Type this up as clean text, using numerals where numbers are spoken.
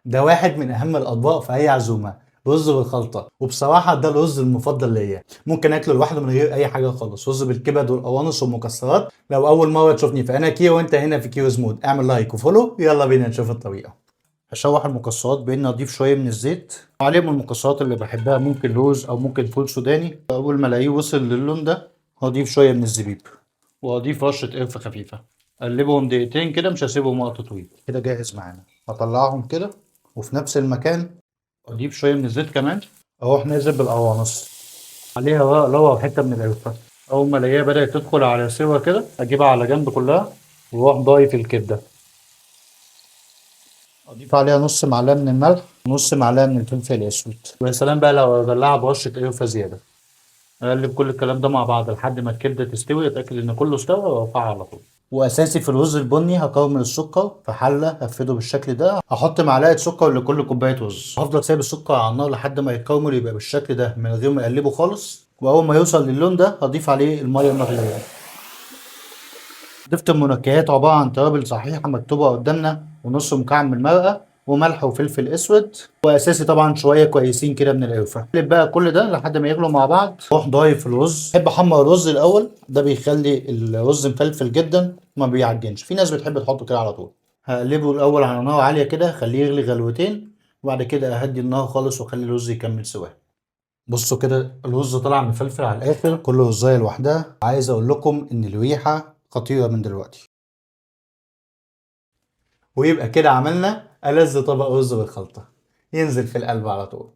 ده واحد من اهم الاطباق في اي عزومه، رز بالخلطه. وبصراحه ده الرز المفضل ليا، ممكن اكله لوحده من غير اي حاجه خالص. رز بالكبد والقوانص والمكسرات. لو اول مره تشوفني فانا كيو وانت هنا في كيوز مود، اعمل لايك وفولو. يلا بينا نشوف الطريقه. هشوح المكسرات بان اضيف شويه من الزيت عليهم. المكسرات اللي بحبها ممكن لوز او ممكن فول سوداني. اول ما الاقيه وصل للون ده هضيف شويه من الزبيب واضيف رشه قرفه خفيفه. اقلبهم دقيقتين كده، مش هسيبهم وقت طويل. كده جاهز معانا. هطلعهم كده وفي نفس المكان اضيف شويه من الزيت كمان. اروح نازل بالقوانص عليها ورق لورا وحته من القرفه. اول ما الاقيها بدات تدخل على سوا كده اجيبها على جنب كلها واروح ضايف الكبده. اضيف عليها نص معلقه من الملح ونص معلقه من الفلفل الاسود. ويا سلام بقى لو ادلعها برشه قرفه زياده. اقلب كل الكلام ده مع بعض لحد ما الكبده تستوي، اتاكد ان كله استوى وارفعها على طول. واساسي في الرز البني هكون السكر في حله هفرده بالشكل ده. هحط معلقه سكر لكل كوبايه رز. هفضل سايب السكر على النار لحد ما يتكرمل يبقى بالشكل ده من غير ما اقلبه خالص. واول ما يوصل للون ده هضيف عليه الميه المغليه. ضفت المنكهات عبارة عن توابل صحيحة مكتوبة قدامنا ونص مكعب من المرقة وملح وفلفل اسود. واساسي طبعا شويه كويسين كده من القرفه. اقلب بقى كل ده لحد ما يغلوا مع بعض. اروح ضايف الرز. بحب احمر الرز الاول، ده بيخلي الرز مفلفل جدا وما بيعجنش. في ناس بتحب تحطه كده على طول. هقلبه الاول على نار عاليه كده، خليه يغلي غلوتين وبعد كده اهدي النار خالص واخلي الرز يكمل سواه. بصوا كده الرز طلع مفلفل على الاخر، كل رزايه لوحدها. عايز اقول لكم ان الريحه خطيره من دلوقتي. ويبقى كده عملنا ألذ طبق رز بالخلطة، ينزل في القلب على طول.